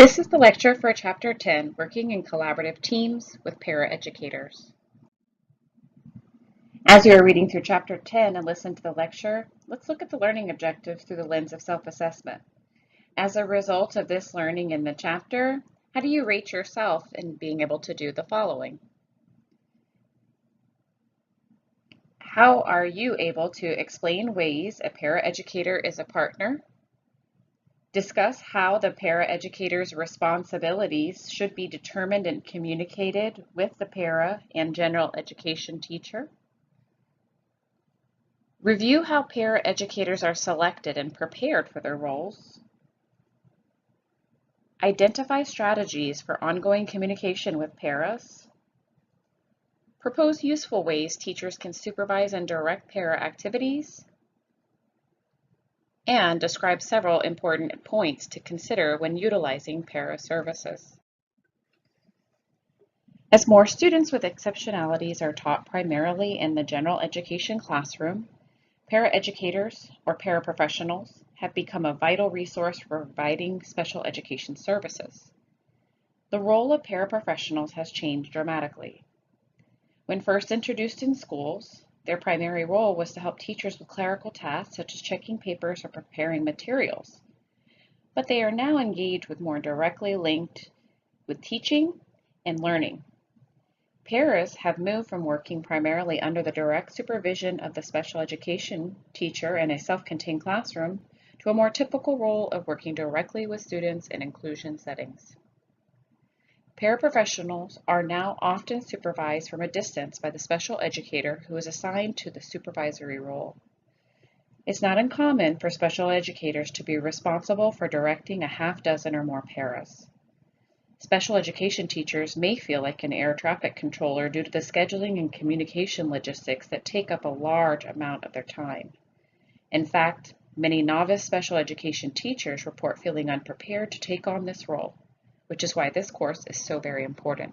This is the lecture for Chapter 10, Working in Collaborative Teams with Paraeducators. As you are reading through Chapter 10 and listen to the lecture, let's look at the learning objectives through the lens of self-assessment. As a result of this learning in the chapter, how do you rate yourself in being able to do the following? How are you able to explain ways a paraeducator is a partner? Discuss how the paraeducator's responsibilities should be determined and communicated with the para and general education teacher. Review how paraeducators are selected and prepared for their roles. Identify strategies for ongoing communication with paras. Propose useful ways teachers can supervise and direct para activities. And describe several important points to consider when utilizing para services. As more students with exceptionalities are taught primarily in the general education classroom, paraeducators or paraprofessionals have become a vital resource for providing special education services. The role of paraprofessionals has changed dramatically. When first introduced in schools, their primary role was to help teachers with clerical tasks such as checking papers or preparing materials. But they are now engaged with more directly linked with teaching and learning. Paras have moved from working primarily under the direct supervision of the special education teacher in a self-contained classroom to a more typical role of working directly with students in inclusion settings. Paraprofessionals are now often supervised from a distance by the special educator who is assigned to the supervisory role. It's not uncommon for special educators to be responsible for directing a half dozen or more paras. Special education teachers may feel like an air traffic controller due to the scheduling and communication logistics that take up a large amount of their time. In fact, many novice special education teachers report feeling unprepared to take on this role, which is why this course is so very important.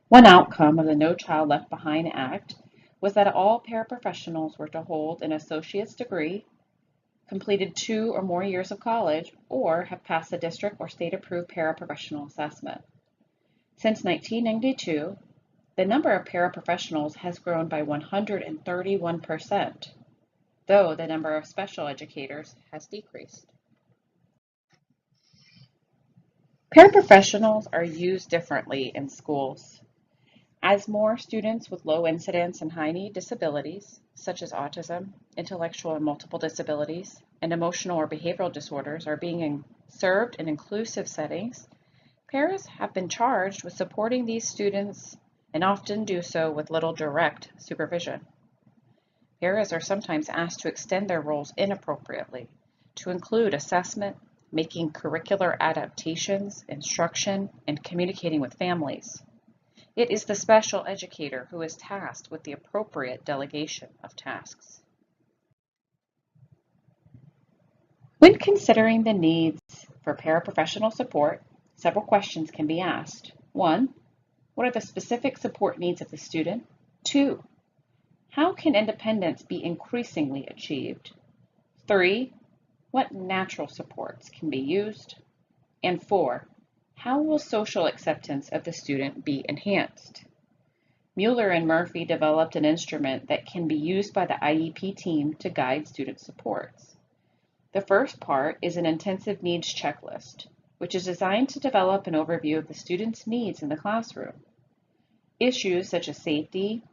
One outcome of the No Child Left Behind Act was that all paraprofessionals were to hold an associate's degree, completed 2 or more years of college, or have passed the district or state-approved paraprofessional assessment. Since 1992, the number of paraprofessionals has grown by 131%, though the number of special educators has decreased. Paraprofessionals are used differently in schools. As more students with low incidence and high need disabilities, such as autism, intellectual and multiple disabilities, and emotional or behavioral disorders are being served in inclusive settings, paras have been charged with supporting these students and often do so with little direct supervision. Paras are sometimes asked to extend their roles inappropriately to include assessment, making curricular adaptations, instruction, and communicating with families. It is the special educator who is tasked with the appropriate delegation of tasks. When considering the needs for paraprofessional support, several questions can be asked. 1, what are the specific support needs of the student? 2, how can independence be increasingly achieved? 3, what natural supports can be used? And 4, how will social acceptance of the student be enhanced? Mueller and Murphy developed an instrument that can be used by the IEP team to guide student supports. The first part is an intensive needs checklist, which is designed to develop an overview of the student's needs in the classroom. Issues such as safety,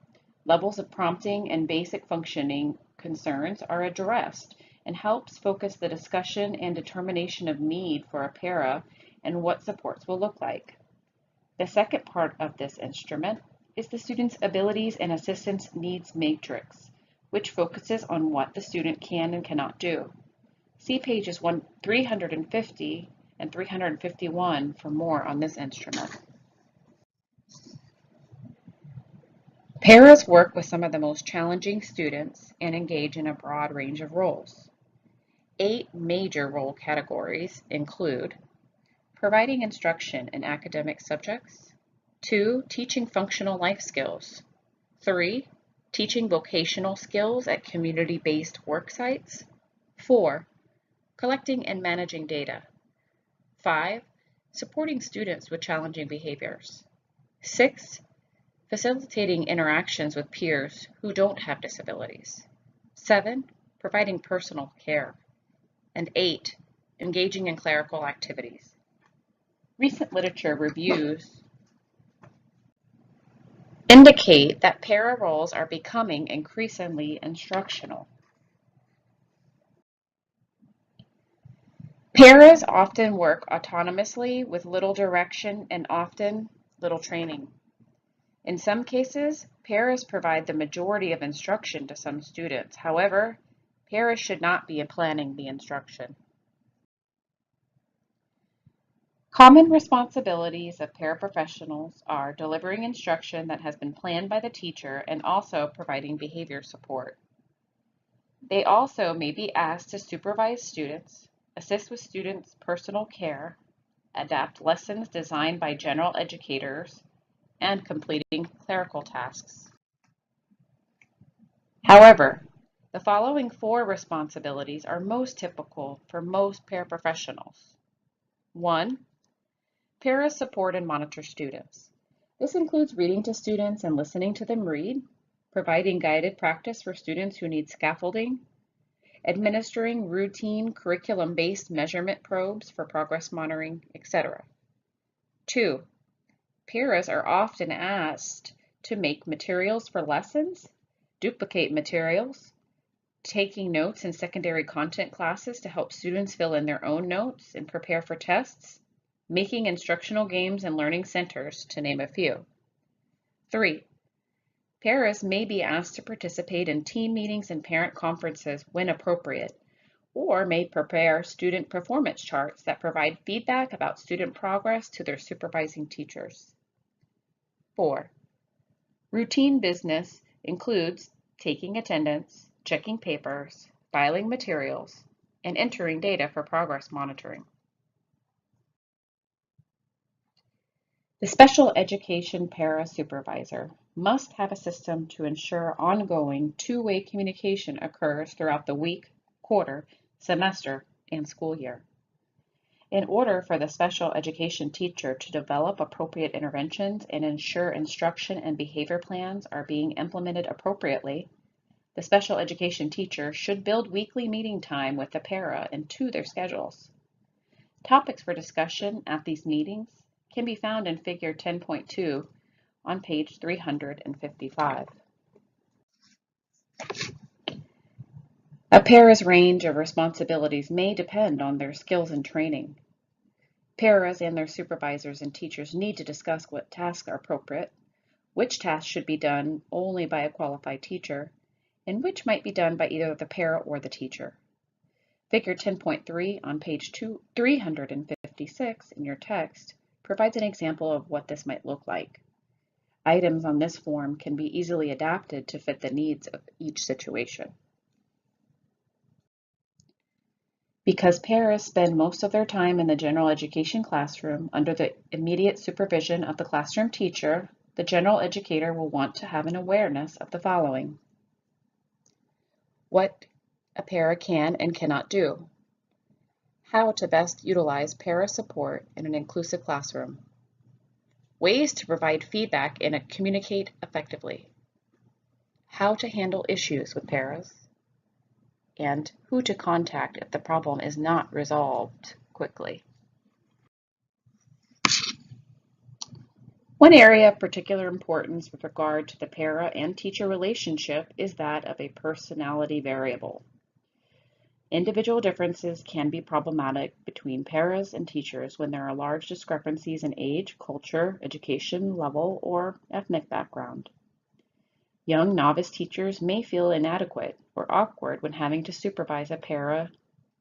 levels of prompting, and basic functioning concerns are addressed and helps focus the discussion and determination of need for a para and what supports will look like. The second part of this instrument is the student's abilities and assistance needs matrix, which focuses on what the student can and cannot do. See pages 350 and 351 for more on this instrument. Paras work with some of the most challenging students and engage in a broad range of roles. 8 major role categories include providing instruction in academic subjects, 2, teaching functional life skills, 3, teaching vocational skills at community-based work sites, 4, collecting and managing data, 5. Supporting students with challenging behaviors. 6. Facilitating interactions with peers who don't have disabilities. 7. Providing personal care. And 8. Engaging in clerical activities. Recent literature reviews indicate that para roles are becoming increasingly instructional. Paras often work autonomously with little direction and often little training. In some cases, paras provide the majority of instruction to some students. However, paras should not be planning the instruction. Common responsibilities of paraprofessionals are delivering instruction that has been planned by the teacher and also providing behavior support. They also may be asked to supervise students, assist with students' personal care, adapt lessons designed by general educators, and completing clerical tasks. However, the following 4 responsibilities are most typical for most paraprofessionals. 1. Para support and monitor students. This includes reading to students and listening to them read, providing guided practice for students who need scaffolding, administering routine curriculum-based measurement probes for progress monitoring, etc. 2. Paras are often asked to make materials for lessons, duplicate materials, taking notes in secondary content classes to help students fill in their own notes and prepare for tests, making instructional games and learning centers, to name a few. 3. Paras may be asked to participate in team meetings and parent conferences when appropriate, or may prepare student performance charts that provide feedback about student progress to their supervising teachers. 4. Routine business includes taking attendance, checking papers, filing materials, and entering data for progress monitoring. The special education para supervisor must have a system to ensure ongoing two-way communication occurs throughout the week, quarter, semester, and school year. In order for the special education teacher to develop appropriate interventions and ensure instruction and behavior plans are being implemented appropriately, the special education teacher should build weekly meeting time with the para into their schedules. Topics for discussion at these meetings can be found in Figure 10.2 on page 355. A para's range of responsibilities may depend on their skills and training. Paras and their supervisors and teachers need to discuss what tasks are appropriate, which tasks should be done only by a qualified teacher, and which might be done by either the para or the teacher. Figure 10.3 on page 356 in your text provides an example of what this might look like. Items on this form can be easily adapted to fit the needs of each situation. Because paras spend most of their time in the general education classroom under the immediate supervision of the classroom teacher, the general educator will want to have an awareness of the following: what a para can and cannot do, how to best utilize para support in an inclusive classroom, ways to provide feedback and communicate effectively, how to handle issues with paras, and who to contact if the problem is not resolved quickly. One area of particular importance with regard to the para and teacher relationship is that of a personality variable. Individual differences can be problematic between paras and teachers when there are large discrepancies in age, culture, education level, or ethnic background. Young novice teachers may feel inadequate or awkward when having to supervise a para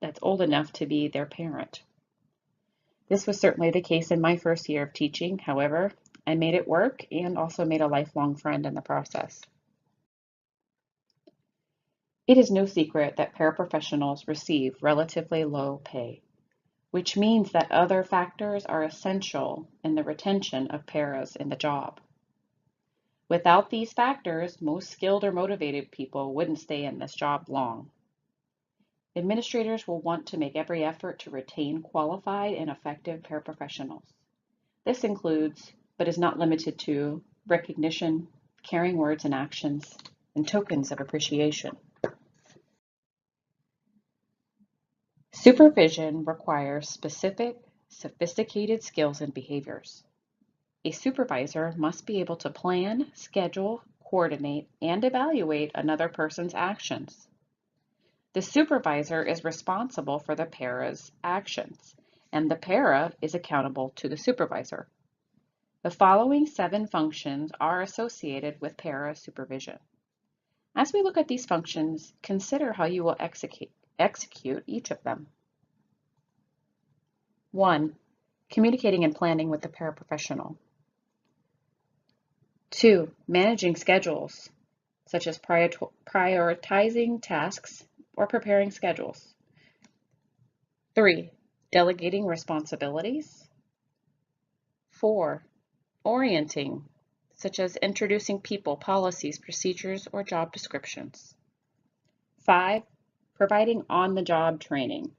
that's old enough to be their parent. This was certainly the case in my first year of teaching. However, I made it work and also made a lifelong friend in the process. It is no secret that paraprofessionals receive relatively low pay, which means that other factors are essential in the retention of paras in the job. Without these factors, most skilled or motivated people wouldn't stay in this job long. Administrators will want to make every effort to retain qualified and effective paraprofessionals. This includes, but is not limited to, recognition, caring words and actions, and tokens of appreciation. Supervision requires specific, sophisticated skills and behaviors. A supervisor must be able to plan, schedule, coordinate, and evaluate another person's actions. The supervisor is responsible for the para's actions, and the para is accountable to the supervisor. The following 7 functions are associated with para supervision. As we look at these functions, consider how you will execute each of them. 1. Communicating and planning with the paraprofessional. 2. Managing schedules, such as prioritizing tasks or preparing schedules. 3. Delegating responsibilities. 4. Orienting, such as introducing people, policies, procedures, or job descriptions. 5. Providing on-the-job training,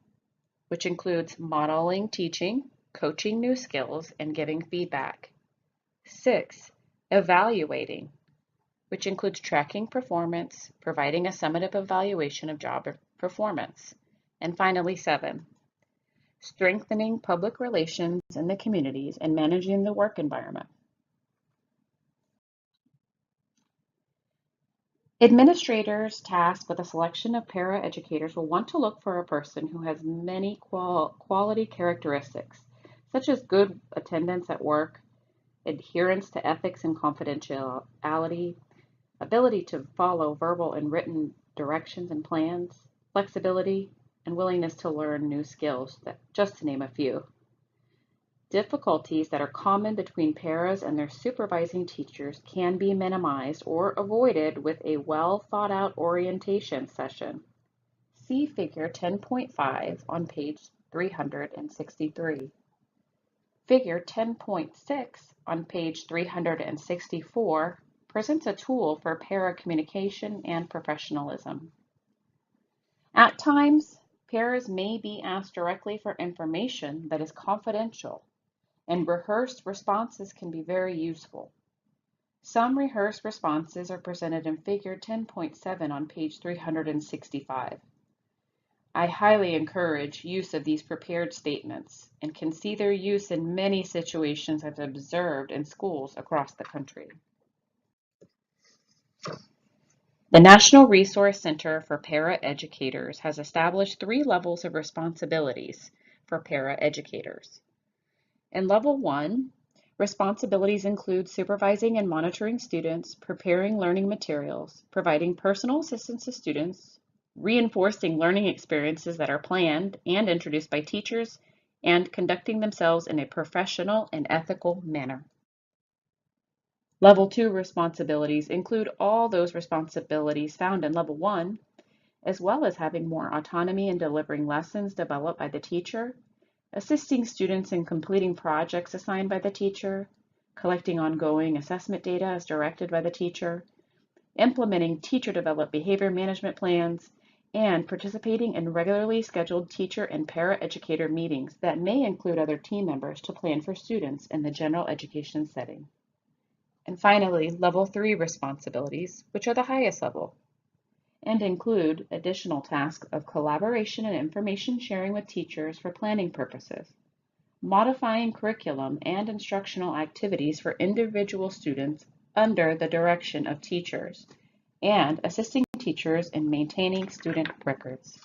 which includes modeling teaching, coaching new skills, and giving feedback. 6. Evaluating, which includes tracking performance, providing a summative evaluation of job performance. And finally, 7. Strengthening public relations in the communities and managing the work environment. Administrators tasked with a selection of paraeducators will want to look for a person who has many quality characteristics, such as good attendance at work, adherence to ethics and confidentiality, ability to follow verbal and written directions and plans, flexibility, and willingness to learn new skills, just to name a few. Difficulties that are common between paras and their supervising teachers can be minimized or avoided with a well-thought-out orientation session. See Figure 10.5 on page 363. Figure 10.6 on page 364 presents a tool for para communication and professionalism. At times, paras may be asked directly for information that is confidential, and rehearsed responses can be very useful. Some rehearsed responses are presented in Figure 10.7 on page 365. I highly encourage use of these prepared statements and can see their use in many situations I've observed in schools across the country. The National Resource Center for Paraeducators has established 3 levels of responsibilities for paraeducators. In Level 1, responsibilities include supervising and monitoring students, preparing learning materials, providing personal assistance to students, reinforcing learning experiences that are planned and introduced by teachers, and conducting themselves in a professional and ethical manner. Level 2 responsibilities include all those responsibilities found in Level 1, as well as having more autonomy in delivering lessons developed by the teacher, assisting students in completing projects assigned by the teacher, collecting ongoing assessment data as directed by the teacher, implementing teacher-developed behavior management plans, and participating in regularly scheduled teacher and paraeducator meetings that may include other team members to plan for students in the general education setting. And finally, Level 3 responsibilities, which are the highest level, and include additional tasks of collaboration and information sharing with teachers for planning purposes, modifying curriculum and instructional activities for individual students under the direction of teachers, and assisting teachers in maintaining student records.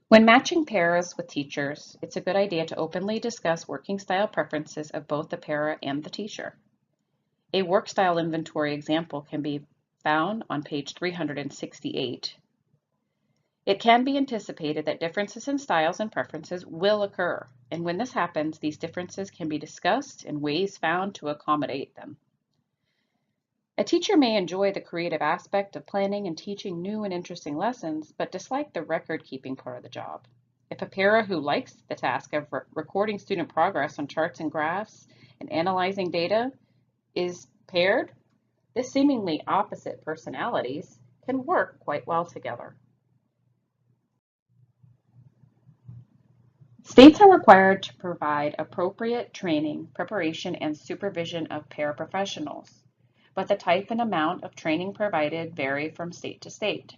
When matching paras with teachers, it's a good idea to openly discuss working style preferences of both the para and the teacher. A work style inventory example can be found on page 368. It can be anticipated that differences in styles and preferences will occur, and when this happens, these differences can be discussed and ways found to accommodate them. A teacher may enjoy the creative aspect of planning and teaching new and interesting lessons, but dislike the record-keeping part of the job. If a para who likes the task of recording student progress on charts and graphs and analyzing data is paired, the seemingly opposite personalities can work quite well together. States are required to provide appropriate training, preparation, and supervision of paraprofessionals, but the type and amount of training provided vary from state to state.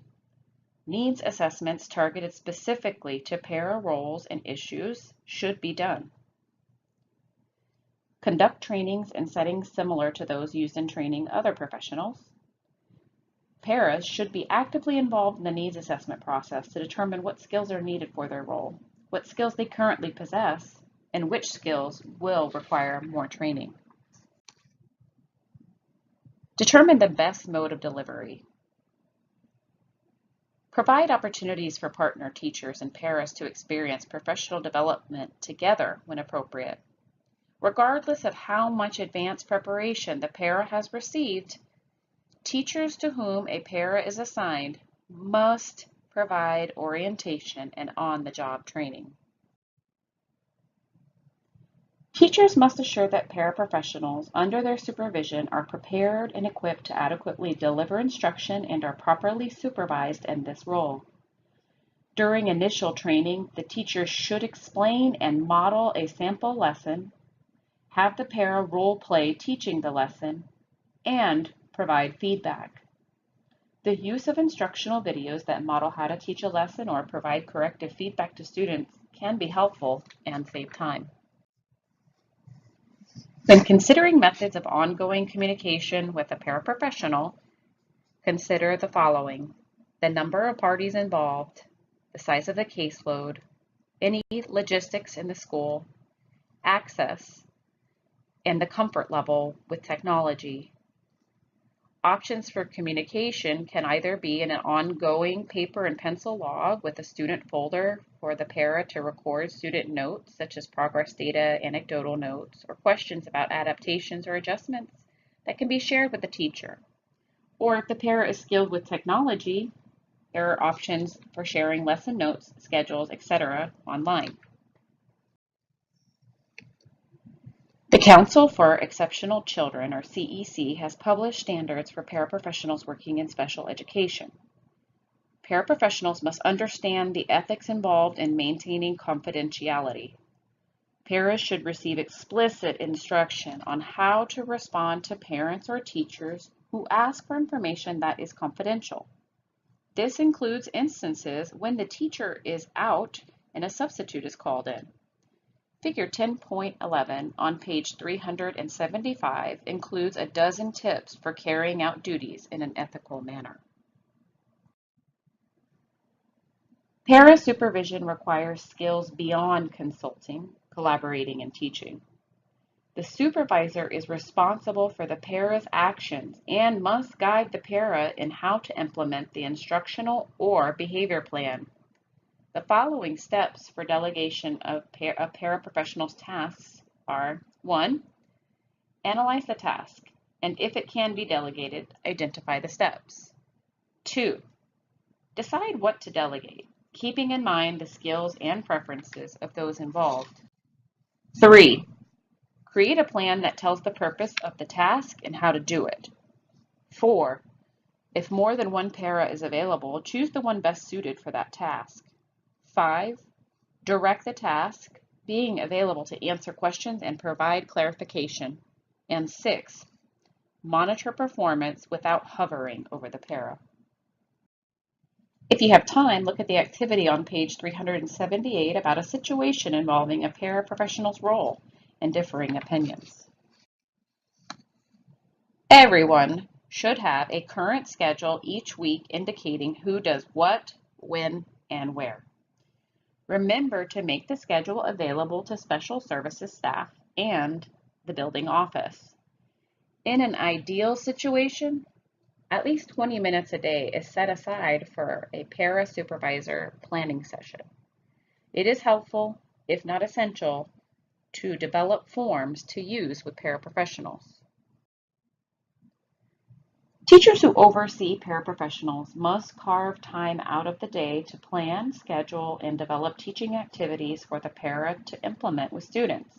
Needs assessments targeted specifically to para roles and issues should be done. Conduct trainings in settings similar to those used in training other professionals. Paras should be actively involved in the needs assessment process to determine what skills are needed for their role, what skills they currently possess, and which skills will require more training. Determine the best mode of delivery. Provide opportunities for partner teachers and paras to experience professional development together when appropriate. Regardless of how much advanced preparation the para has received, teachers to whom a para is assigned must provide orientation and on-the-job training. Teachers must assure that paraprofessionals under their supervision are prepared and equipped to adequately deliver instruction and are properly supervised in this role. During initial training, the teacher should explain and model a sample lesson, have the para role play teaching the lesson, and provide feedback. The use of instructional videos that model how to teach a lesson or provide corrective feedback to students can be helpful and save time. When considering methods of ongoing communication with a paraprofessional, consider the following: the number of parties involved, the size of the caseload, any logistics in the school, access, and the comfort level with technology. Options for communication can either be in an ongoing paper and pencil log with a student folder for the para to record student notes such as progress data, anecdotal notes, or questions about adaptations or adjustments that can be shared with the teacher. Or if the para is skilled with technology, there are options for sharing lesson notes, schedules, etc. online. The Council for Exceptional Children, or CEC, has published standards for paraprofessionals working in special education. Paraprofessionals must understand the ethics involved in maintaining confidentiality. Paras should receive explicit instruction on how to respond to parents or teachers who ask for information that is confidential. This includes instances when the teacher is out and a substitute is called in. Figure 10.11 on page 375 includes a dozen tips for carrying out duties in an ethical manner. Para supervision requires skills beyond consulting, collaborating, and teaching. The supervisor is responsible for the para's actions and must guide the para in how to implement the instructional or behavior plan. The following steps for delegation of paraprofessionals' tasks are: 1. Analyze the task, and if it can be delegated, identify the steps. 2. Decide what to delegate, keeping in mind the skills and preferences of those involved. 3. Create a plan that tells the purpose of the task and how to do it. 4. If more than one para is available, choose the one best suited for that task. 5. Direct the task, being available to answer questions and provide clarification. And 6. Monitor performance without hovering over the para. If you have time, look at the activity on page 378 about a situation involving a paraprofessional's role and differing opinions. Everyone should have a current schedule each week indicating who does what, when, and where. Remember to make the schedule available to special services staff and the building office. In an ideal situation, at least 20 minutes a day is set aside for a para supervisor planning session. It is helpful, if not essential, to develop forms to use with paraprofessionals. Teachers who oversee paraprofessionals must carve time out of the day to plan, schedule, and develop teaching activities for the para to implement with students.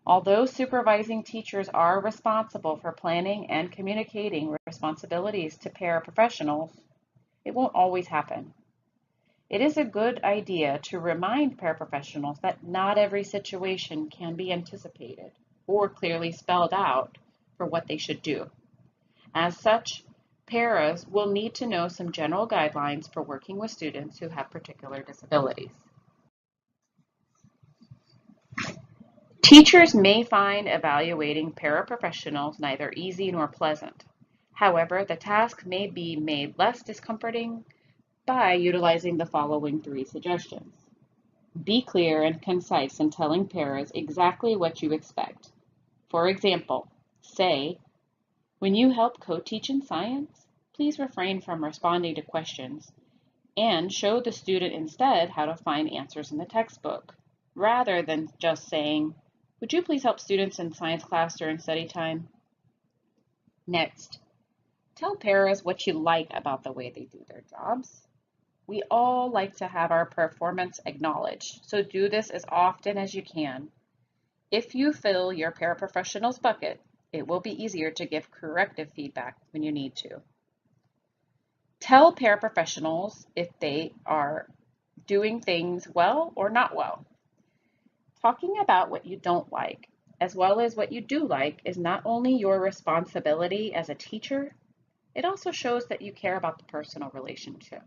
Although supervising teachers are responsible for planning and communicating responsibilities to paraprofessionals, it won't always happen. It is a good idea to remind paraprofessionals that not every situation can be anticipated or clearly spelled out for what they should do. As such, paras will need to know some general guidelines for working with students who have particular disabilities. Teachers may find evaluating paraprofessionals neither easy nor pleasant. However, the task may be made less discomforting by utilizing the following 3 suggestions. Be clear and concise in telling paras exactly what you expect. For example, say, when you help co-teach in science, please refrain from responding to questions and show the student instead how to find answers in the textbook, rather than just saying, would you please help students in science class during study time? Next, tell paras what you like about the way they do their jobs. We all like to have our performance acknowledged, so do this as often as you can. If you fill your paraprofessional's bucket, it will be easier to give corrective feedback when you need to. Tell paraprofessionals if they are doing things well or not well. Talking about what you don't like, as well as what you do like, is not only your responsibility as a teacher, it also shows that you care about the personal relationship.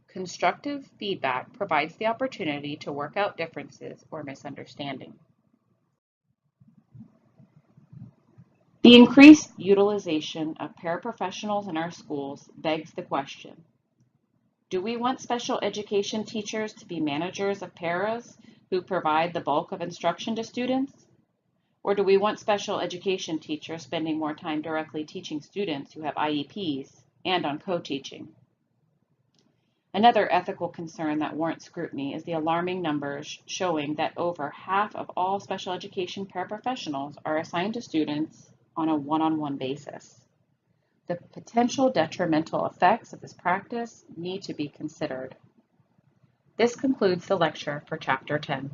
Constructive feedback provides the opportunity to work out differences or misunderstanding. The increased utilization of paraprofessionals in our schools begs the question, do we want special education teachers to be managers of paras who provide the bulk of instruction to students? Or do we want special education teachers spending more time directly teaching students who have IEPs and on co-teaching? Another ethical concern that warrants scrutiny is the alarming numbers showing that over half of all special education paraprofessionals are assigned to students on a one-on-one basis. The potential detrimental effects of this practice need to be considered. This concludes the lecture for Chapter 10.